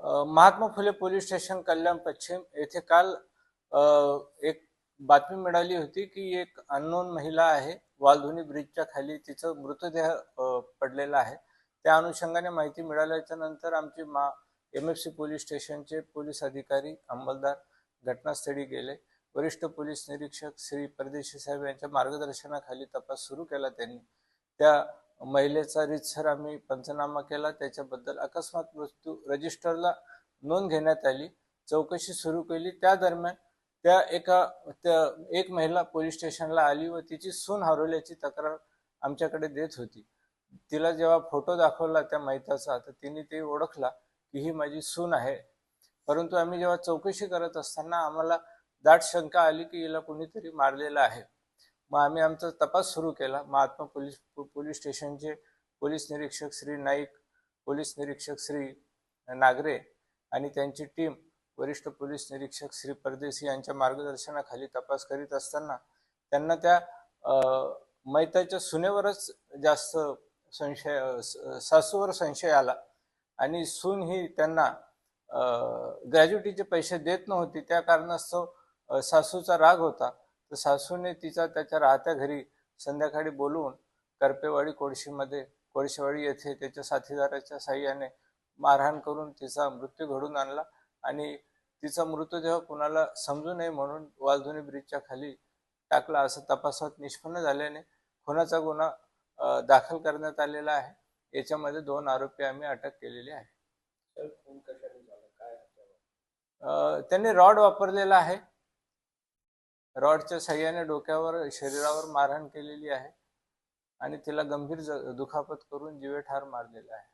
Mahatma Phule police station कल्याण पश्चिम येथे काल एक बातमी मिळाली होती की एक अननोन महिला आहे, वालधुनी ब्रिजच्या खाली तिचा मृतदेह पडलेला आहे. त्या अनुषंगाने माहिती मिळाल्याच्या नंतर आमचे MFC पोलीस स्टेशनचे पोलीस अधिकारी अंमलदार घटनास्थळी गेले. वरिष्ठ पोलीस निरीक्षक श्री परदेशी साहेब यांच्या मार्गदर्शनाखाली तपास सुरू केला. त्यांनी त्या महिलेचा रीतसर आम्ही पंचनामा केला. त्याच्याबद्दल अकस्मात मृत्यू रजिस्टरला नोंद घेण्यात आली. चौकशी सुरू केली. त्या दरम्यान एक महिला पोलीस स्टेशनला आली व तिची सून हरवल्याची तक्रार आमच्याकडे देत होती. तिला जेव्हा फोटो दाखवला त्या महिताचा, तर तिने ते ओळखला की ही माझी सून आहे. परंतु आम्ही जेव्हा चौकशी करत असताना आम्हाला दाट शंका आली की हिला कोणीतरी मारलेलं आहे. मग आम्ही आमचा तपास सुरू केला. महात्मा पोलीस स्टेशनचे पोलीस निरीक्षक श्री नाईक, पोलीस निरीक्षक श्री नागरे आणि त्यांची टीम वरिष्ठ पोलीस निरीक्षक श्री परदेशी यांच्या मार्गदर्शनाखाली तपास करीत असताना त्यांना त्या मैताच्या सुनेवरच जास्त सासूवर संशय आला आणि सून ही त्यांना ग्रॅज्युटीचे पैसे देत नव्हती. त्या कारणास्तव सासूचा राग होता, तर सासूने तिचा त्याच्या राहत्या घरी संध्याकाळी बोलवून करपेवाडी कोळशेवाडी येथे त्याच्या साथीदाराच्या साह्याने मारहाण करून तिचा मृत्यू घडून आणला आणि तिचा मृतदेह कुणाला समजू नये म्हणून वालधुनी ब्रिजच्या खाली टाकला, असं तपासात निष्पन्न झाल्याने खुनाचा गुन्हा दाखल करण्यात आलेला आहे. याच्यामध्ये 2 आरोपी आम्ही अटक केलेले आहे. त्यांनी रॉड वापरलेला आहे. रॉडच्या साह्याने डोक्यावर शरीरावर मारहाण केलेली आहे आणि तिला गंभीर दुखापत करून जीवेठार मारलेला आहे.